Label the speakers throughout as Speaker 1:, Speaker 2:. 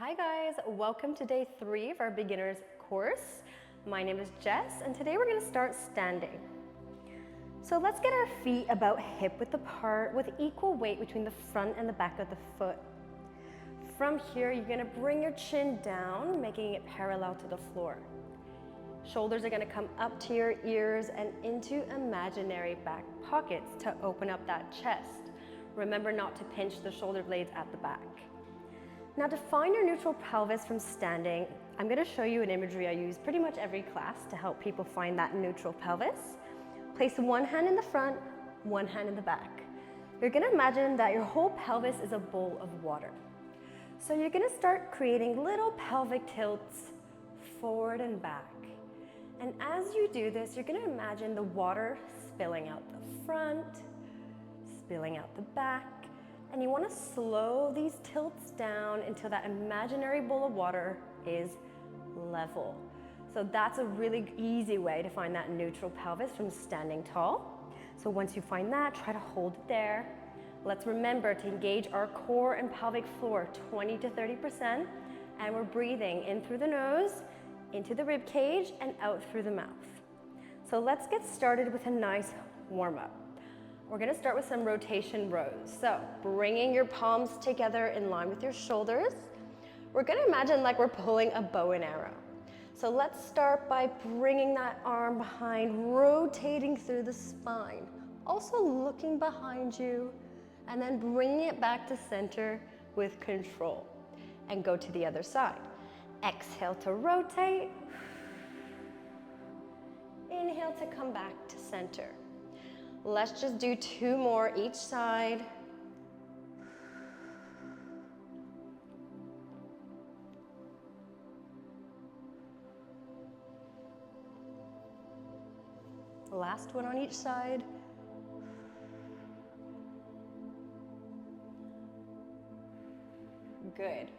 Speaker 1: Hi guys, welcome to day 3 of our beginners course. My name is Jess and today we're going to start standing. So let's get our feet about hip width apart with equal weight between the front and the back of the foot. From here, you're going to bring your chin down, making it parallel to the floor. Shoulders are going to come up to your ears and into imaginary back pockets to open up that chest. Remember not to pinch the shoulder blades at the back. Now to find your neutral pelvis from standing, I'm going to show you an imagery I use pretty much every class to help people find that neutral pelvis. Place one hand in the front, one hand in the back. You're going to imagine that your whole pelvis is a bowl of water. So you're going to start creating little pelvic tilts forward and back. And as you do this, you're going to imagine the water spilling out the front, spilling out the back. And you want to slow these tilts down until that imaginary bowl of water is level. So that's a really easy way to find that neutral pelvis from standing tall. So once you find that, try to hold it there. Let's remember to engage our core and pelvic floor 20 to 30%. And we're breathing in through the nose, into the rib cage, and out through the mouth. So let's get started with a nice warm up. We're going to start with some rotation rows. So bringing your palms together in line with your shoulders. We're going to imagine like we're pulling a bow and arrow. So let's start by bringing that arm behind, rotating through the spine. Also looking behind you and then bringing it back to center with control. And go to the other side. Exhale to rotate. Inhale to come back to center. Let's just do 2 more each side. Last one on each side. Good.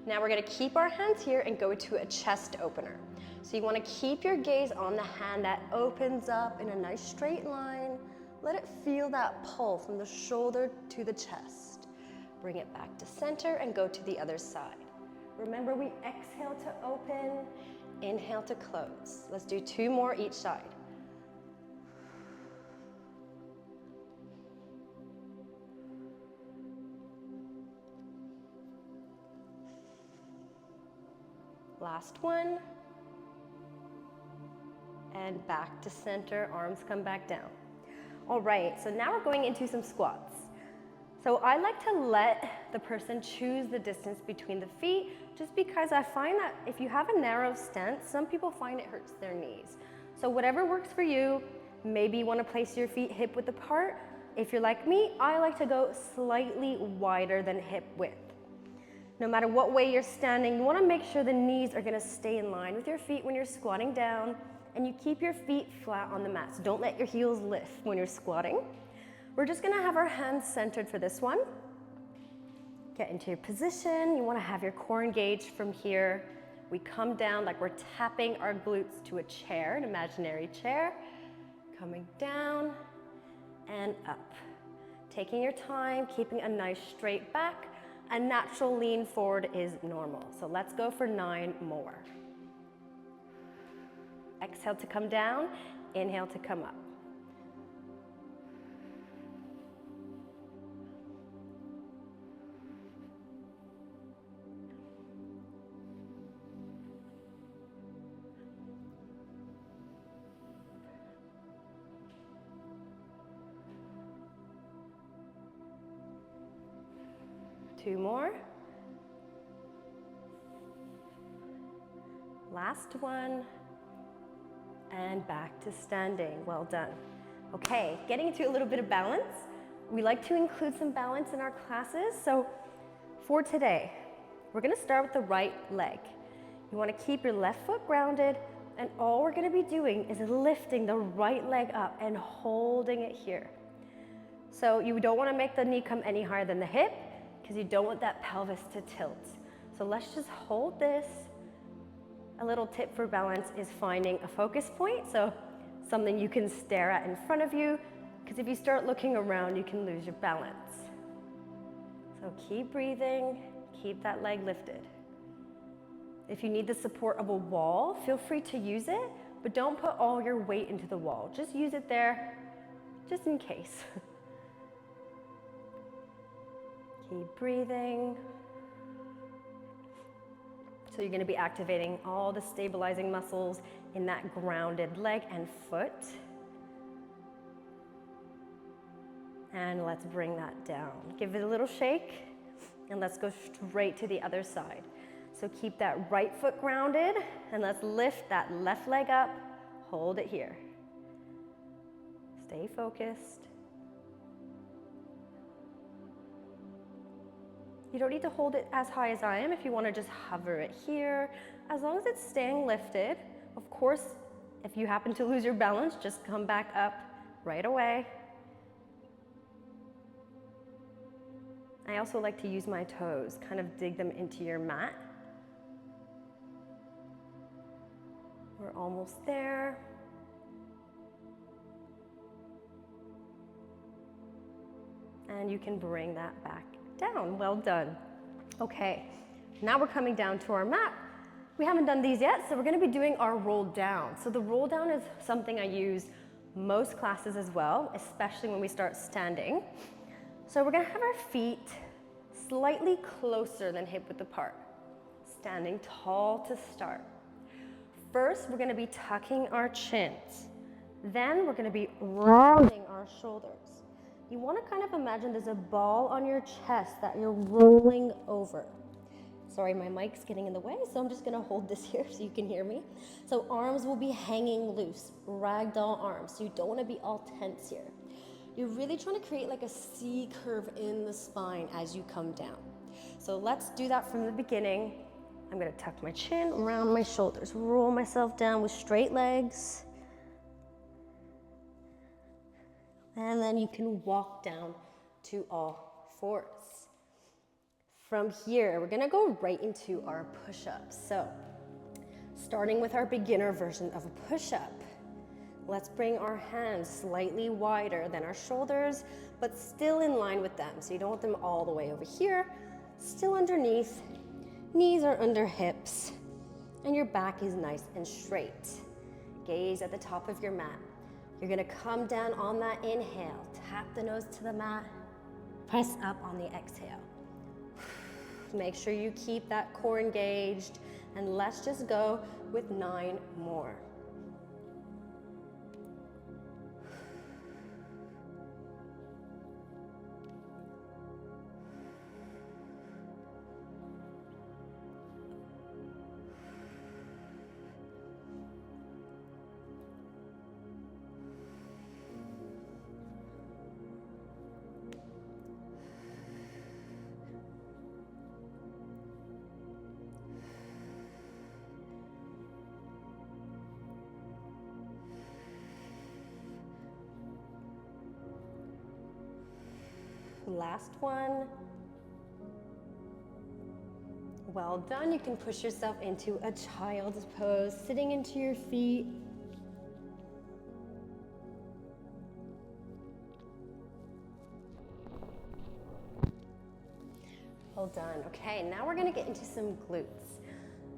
Speaker 1: Now we're going to keep our hands here and go to a chest opener. So you want to keep your gaze on the hand that opens up in a nice straight line. Let it feel that pull from the shoulder to the chest. Bring it back to center and go to the other side. Remember, we exhale to open, inhale to close. Let's do 2 more each side. Last one. And back to center, arms come back down. All right, so now we're going into some squats. So I like to let the person choose the distance between the feet, just because I find that if you have a narrow stance, some people find it hurts their knees. So whatever works for you, maybe you want to place your feet hip width apart. If you're like me, I like to go slightly wider than hip width. No matter what way you're standing, you want to make sure the knees are going to stay in line with your feet when you're squatting down. And you keep your feet flat on the mat, so don't let your heels lift when you're squatting. We're just gonna have our hands centered for this one. Get into your position. You wanna have your core engaged from here. We come down like we're tapping our glutes to a chair, an imaginary chair. Coming down and up. Taking your time, keeping a nice straight back. A natural lean forward is normal. So let's go for 9 more. Exhale to come down, inhale to come up. Two more. Last one. And back to standing. Well done. Okay, getting into a little bit of balance. We like to include some balance in our classes. So for today, we're going to start with the right leg. You want to keep your left foot grounded, and all we're going to be doing is lifting the right leg up and holding it here. So you don't want to make the knee come any higher than the hip because you don't want that pelvis to tilt. So let's just hold this. A little tip for balance is finding a focus point, so something you can stare at in front of you, because if you start looking around, you can lose your balance. So keep breathing, keep that leg lifted. If you need the support of a wall, feel free to use it, but don't put all your weight into the wall. Just use it there, just in case. Keep breathing. So you're gonna be activating all the stabilizing muscles in that grounded leg and foot. And let's bring that down. Give it a little shake, and let's go straight to the other side. So keep that right foot grounded, and let's lift that left leg up. Hold it here. Stay focused. You don't need to hold it as high as I am if you want to just hover it here. As long as it's staying lifted. Of course, if you happen to lose your balance, just come back up right away. I also like to use my toes, kind of dig them into your mat. We're almost there. And you can bring that back down. Well done. Okay, now we're coming down to our mat. We haven't done these yet, so we're gonna be doing our roll down. So the roll down is something I use most classes as well, especially when we start standing. So we're gonna have our feet slightly closer than hip width apart, standing tall to start. First, we're gonna be tucking our chins. Then we're gonna be rounding our shoulders. You wanna kind of imagine there's a ball on your chest that you're rolling over. Sorry, my mic's getting in the way, so I'm just gonna hold this here so you can hear me. So arms will be hanging loose, ragdoll arms. So you don't wanna be all tense here. You're really trying to create like a C curve in the spine as you come down. So let's do that from the beginning. I'm gonna tuck my chin around my shoulders, roll myself down with straight legs. And then you can walk down to all fours. From here, we're gonna go right into our push-ups. So, starting with our beginner version of a push-up, let's bring our hands slightly wider than our shoulders, but still in line with them. So you don't want them all the way over here, still underneath. Knees are under hips, and your back is nice and straight. Gaze at the top of your mat. You're gonna come down on that inhale, tap the nose to the mat, press up on the exhale. Make sure you keep that core engaged, and let's just go with 9 more. Last one. Well done. You can push yourself into a child's pose, sitting into your feet. Well done. Okay, now we're gonna get into some glutes.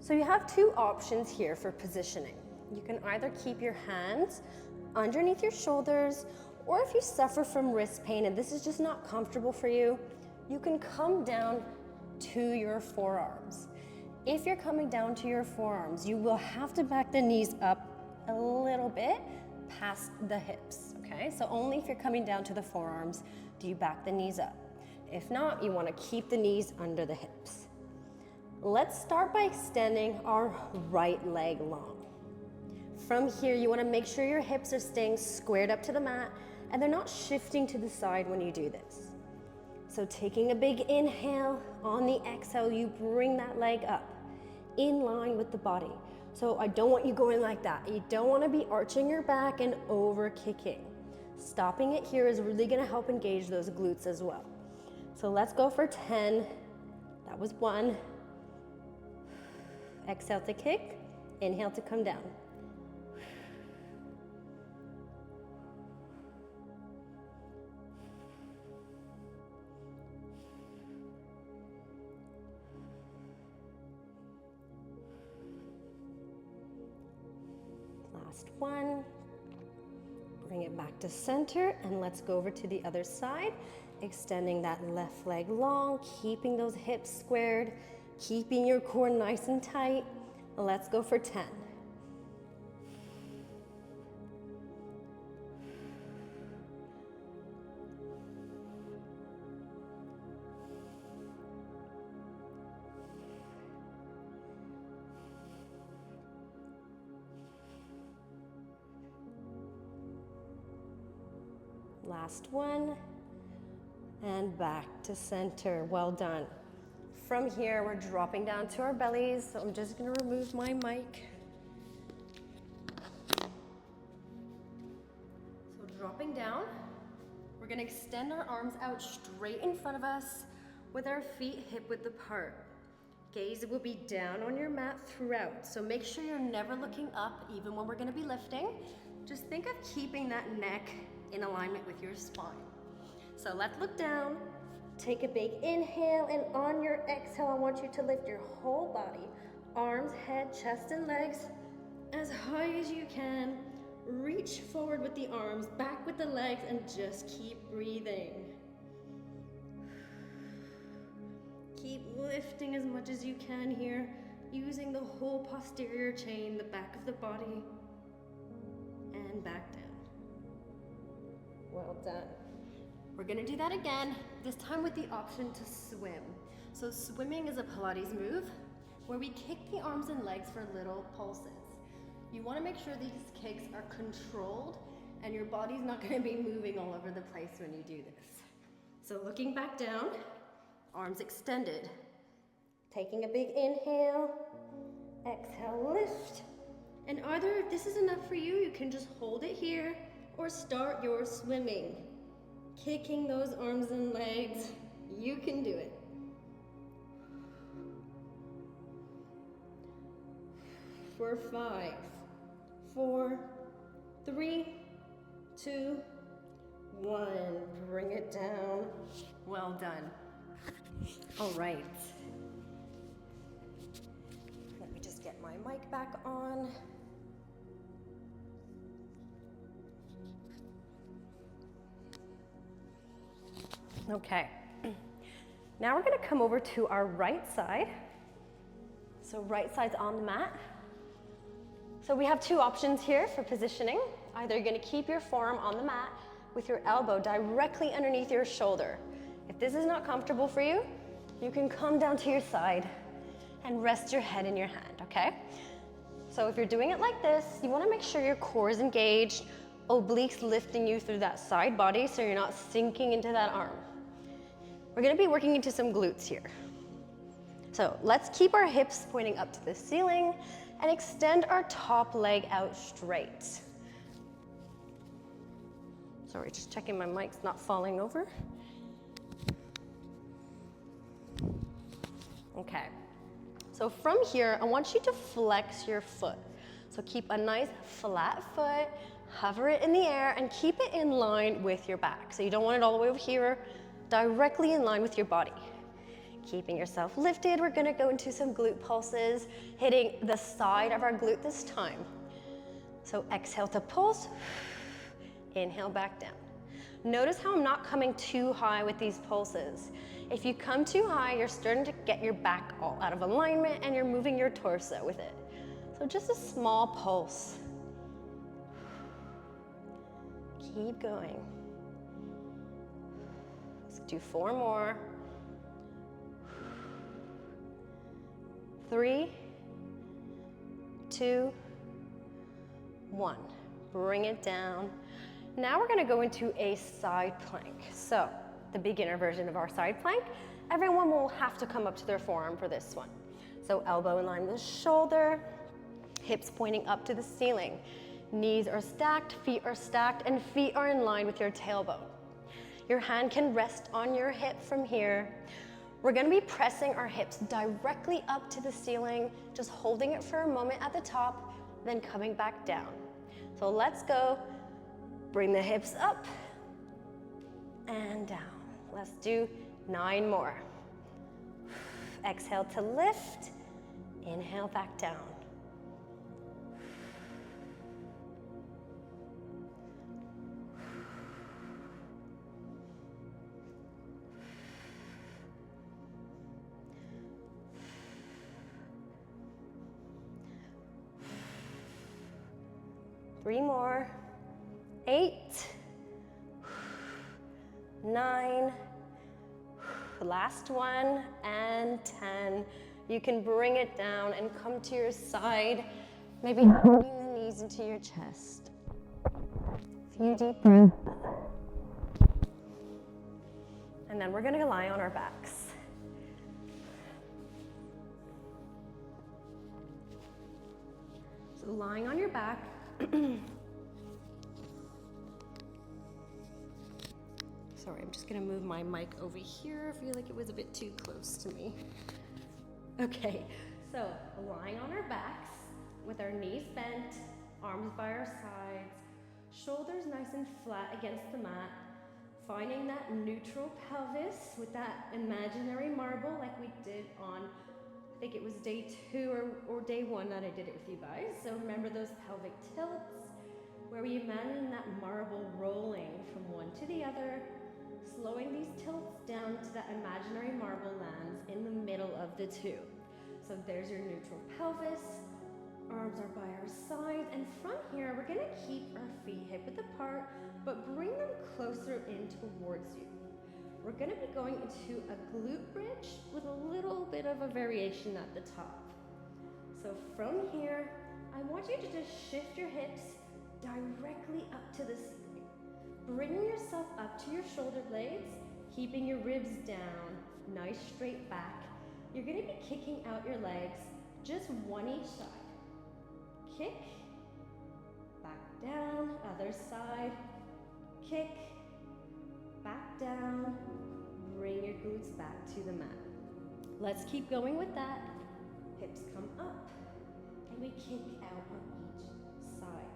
Speaker 1: So you have 2 options here for positioning. You can either keep your hands underneath your shoulders, or if you suffer from wrist pain and this is just not comfortable for you, you can come down to your forearms. If you're coming down to your forearms, you will have to back the knees up a little bit past the hips, okay? So only if you're coming down to the forearms do you back the knees up. If not, you want to keep the knees under the hips. Let's start by extending our right leg long. From here, you want to make sure your hips are staying squared up to the mat and they're not shifting to the side when you do this. So taking a big inhale, on the exhale, you bring that leg up in line with the body. So I don't want you going like that. You don't want to be arching your back and over kicking. Stopping it here is really going to help engage those glutes as well. So let's go for 10. That was 1. Exhale to kick, inhale to come down. Last one. Bring it back to center, and let's go over to the other side, extending that left leg long, keeping those hips squared, keeping your core nice and tight. Let's go for 10. Last one, and back to center. Well done. From here, we're dropping down to our bellies, so I'm just gonna remove my mic. So dropping down, we're gonna extend our arms out straight in front of us with our feet hip-width apart. Gaze will be down on your mat throughout, so make sure you're never looking up, even when we're gonna be lifting. Just think of keeping that neck in alignment with your spine. So let's look down, take a big inhale, and on your exhale, I want you to lift your whole body, arms, head, chest, and legs as high as you can. Reach forward with the arms, back with the legs, and just keep breathing. Keep lifting as much as you can here, using the whole posterior chain, the back of the body, and back down. Well done. We're gonna do that again, this time with the option to swim. So swimming is a Pilates move where we kick the arms and legs for little pulses. You wanna make sure these kicks are controlled and your body's not gonna be moving all over the place when you do this. So looking back down, arms extended. Taking a big inhale, exhale, lift. And either if this is enough for you, you can just hold it here or start your swimming. Kicking those arms and legs, you can do it. For 5, 4, 3, 2, 1. Bring it down. Well done. All right. Let me just get my mic back on. Okay, now we're gonna come over to our right side. So right side's on the mat. So we have two options here for positioning. Either you're gonna keep your forearm on the mat with your elbow directly underneath your shoulder. If this is not comfortable for you, you can come down to your side and rest your head in your hand, okay? So if you're doing it like this, you wanna make sure your core is engaged, obliques lifting you through that side body so you're not sinking into that arm. We're gonna be working into some glutes here. So let's keep our hips pointing up to the ceiling and extend our top leg out straight. Sorry, just checking my mic's not falling over. Okay, so from here, I want you to flex your foot. So keep a nice flat foot, hover it in the air, and keep it in line with your back. So you don't want it all the way over here, directly in line with your body. Keeping yourself lifted, we're gonna go into some glute pulses, hitting the side of our glute this time. So exhale to pulse, inhale back down. Notice how I'm not coming too high with these pulses. If you come too high, you're starting to get your back all out of alignment and you're moving your torso with it. So just a small pulse. Keep going. Let's do 4 more. 3, 2, 1. Bring it down. Now we're gonna go into a side plank. So the beginner version of our side plank, everyone will have to come up to their forearm for this one. So elbow in line with shoulder, hips pointing up to the ceiling. Knees are stacked, and feet are in line with your tailbone. Your hand can rest on your hip from here. We're gonna be pressing our hips directly up to the ceiling, just holding it for a moment at the top, then coming back down. So let's go. Bring the hips up and down. Let's do 9 more. Exhale to lift, inhale back down. 3 more. 8, 9, last one, and 10. You can bring it down and come to your side, maybe hugging the knees into your chest. A few deep breaths. And then we're gonna lie on our backs. So lying on your back, sorry, I'm just gonna move my mic over here. I feel like it was a bit too close to me. Okay, so lying on our backs with our knees bent, arms by our sides, shoulders nice and flat against the mat, finding that neutral pelvis with that imaginary marble like we did on, I think it was day 2 or day 1 that I did it with you guys. So remember those pelvic tilts where we imagine that marble rolling from one to the other, slowing these tilts down to that imaginary marble lands in the middle of the two. So there's your neutral pelvis, arms are by our sides, and from here we're gonna keep our feet hip width apart, but bring them closer in towards you. We're gonna be going into a glute bridge with a little bit of a variation at the top. So from here, I want you to just shift your hips directly up to the ceiling. Bringing yourself up to your shoulder blades, keeping your ribs down, nice straight back. You're gonna be kicking out your legs, just one each side. Kick, back down, other side, kick, back down, bring your glutes back to the mat. Let's keep going with that. Hips come up, and we kick out on each side.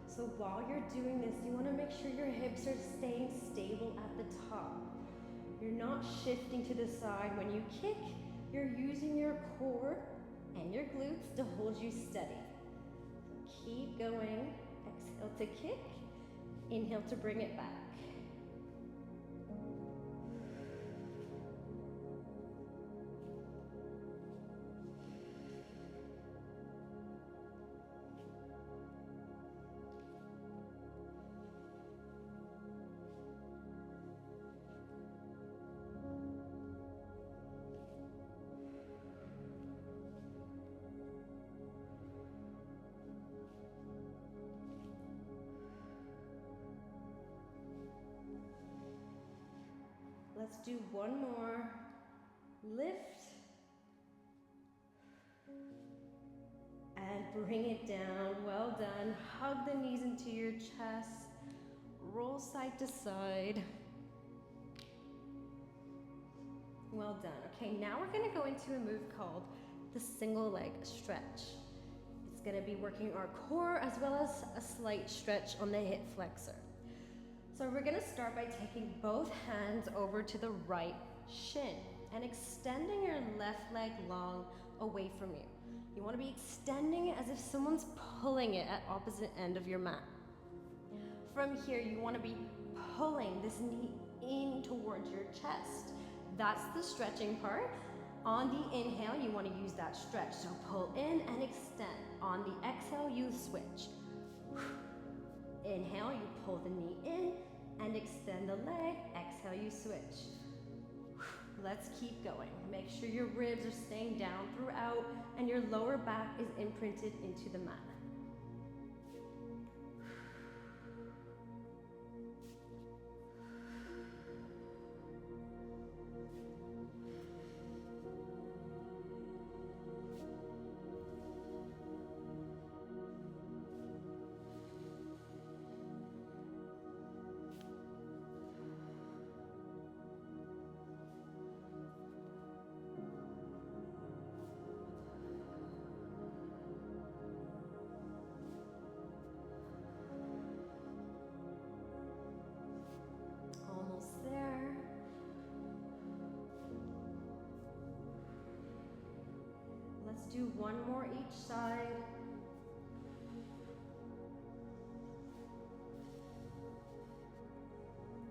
Speaker 1: So while you're doing this, you wanna make sure your hips are staying stable at the top. You're not shifting to the side. When you kick, you're using your core and your glutes to hold you steady. Keep going. Exhale to kick, inhale to bring it back. Let's do one more. Lift. And bring it down. Well done. Hug the knees into your chest. Roll side to side. Well done. Okay, now we're gonna go into a move called the single leg stretch. It's gonna be working our core as well as a slight stretch on the hip flexor. So we're gonna start by taking both hands over to the right shin and extending your left leg long away from you. You wanna be extending it as if someone's pulling it at opposite end of your mat. From here, you wanna be pulling this knee in towards your chest. That's the stretching part. On the inhale, you wanna use that stretch. So pull in and extend. On the exhale, you switch. Inhale, you pull the knee in and extend the leg. Exhale, you switch. Let's keep going. Make sure your ribs are staying down throughout and your lower back is imprinted into the mat. Do one more each side.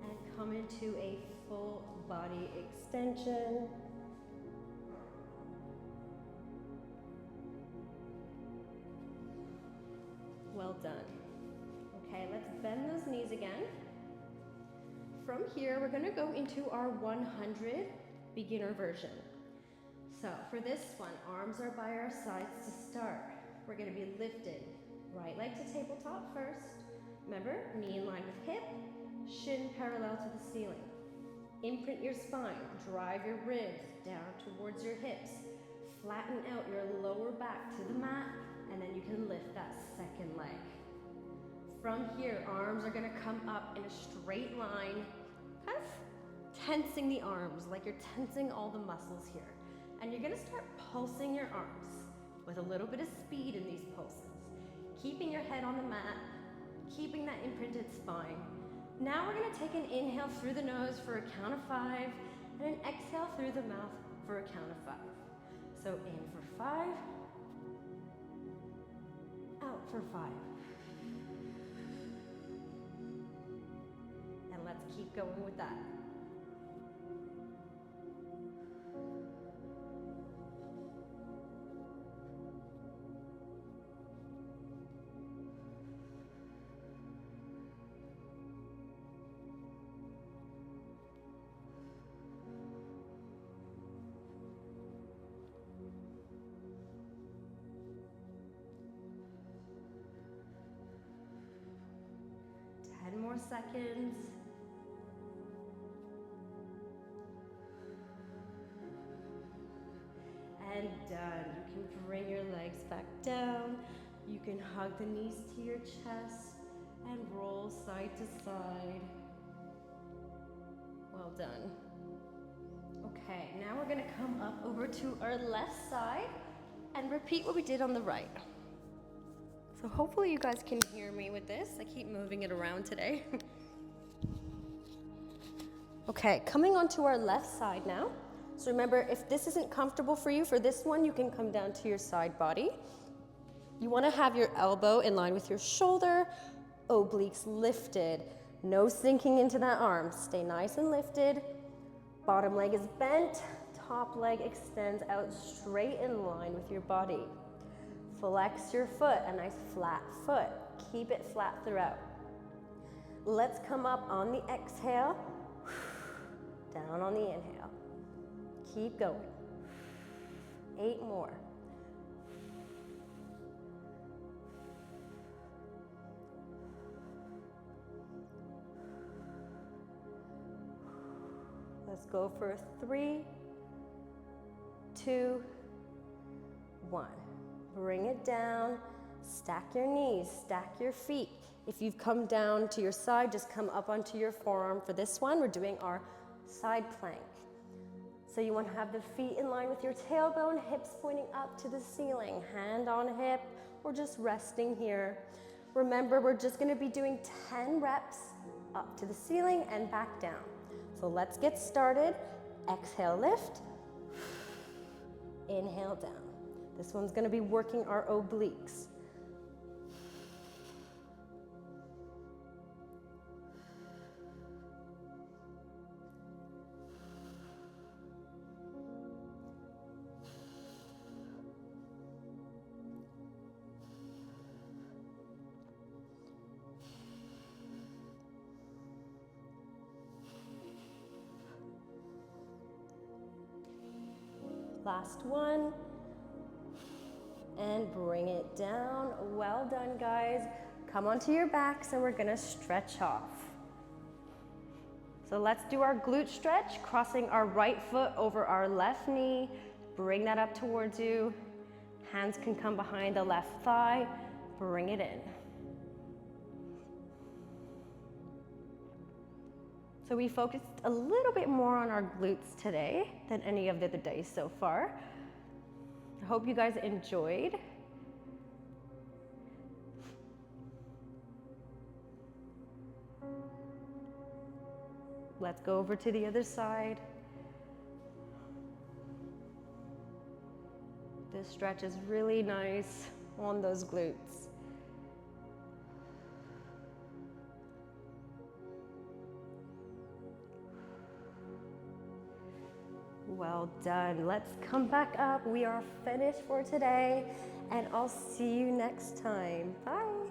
Speaker 1: And come into a full body extension. Well done. Okay, let's bend those knees again. From here, we're gonna go into our 100 beginner version. So for this one, arms are by our sides to start. We're gonna be lifted. Right leg to tabletop first. Remember, knee in line with hip, shin parallel to the ceiling. Imprint your spine, drive your ribs down towards your hips. Flatten out your lower back to the mat, and then you can lift that second leg. From here, arms are gonna come up in a straight line, kind of tensing the arms, like you're tensing all the muscles here. And you're gonna start pulsing your arms with a little bit of speed in these pulses. Keeping your head on the mat, keeping that imprinted spine. Now we're gonna take an inhale through the nose for a count of 5, and an exhale through the mouth for a count of 5. So in for 5, out for 5. And let's keep going with that. More seconds. And done. You can bring your legs back down. You can hug the knees to your chest and roll side to side. Well done. Okay, now we're gonna come up over to our left side and repeat what we did on the right. So hopefully you guys can hear me with this. I keep moving it around today. Okay, coming onto our left side now. So remember, if this isn't comfortable for you, for this one, you can come down to your side body. You wanna have your elbow in line with your shoulder, obliques lifted, no sinking into that arm. Stay nice and lifted. Bottom leg is bent, top leg extends out straight in line with your body. Flex your foot, a nice flat foot. Keep it flat throughout. Let's come up on the exhale, down on the inhale. Keep going. 8 more. Let's go for 3, 2, 1. Bring it down, stack your knees, stack your feet. If you've come down to your side, just come up onto your forearm. For this one, we're doing our side plank. So you want to have the feet in line with your tailbone, hips pointing up to the ceiling, hand on hip, or just resting here. Remember, we're just going to be doing 10 reps up to the ceiling and back down. So let's get started. Exhale, lift. Inhale down. This one's going to be working our obliques. Last one. And bring it down. Well done, guys. Come onto your backs and we're gonna stretch off. So let's do our glute stretch, crossing our right foot over our left knee. Bring that up towards you. Hands can come behind the left thigh. Bring it in. So we focused a little bit more on our glutes today than any of the other days so far. I hope you guys enjoyed. Let's go over to the other side. This stretch is really nice on those glutes. Well done. Let's come back up. We are finished for today, and I'll see you next time. Bye.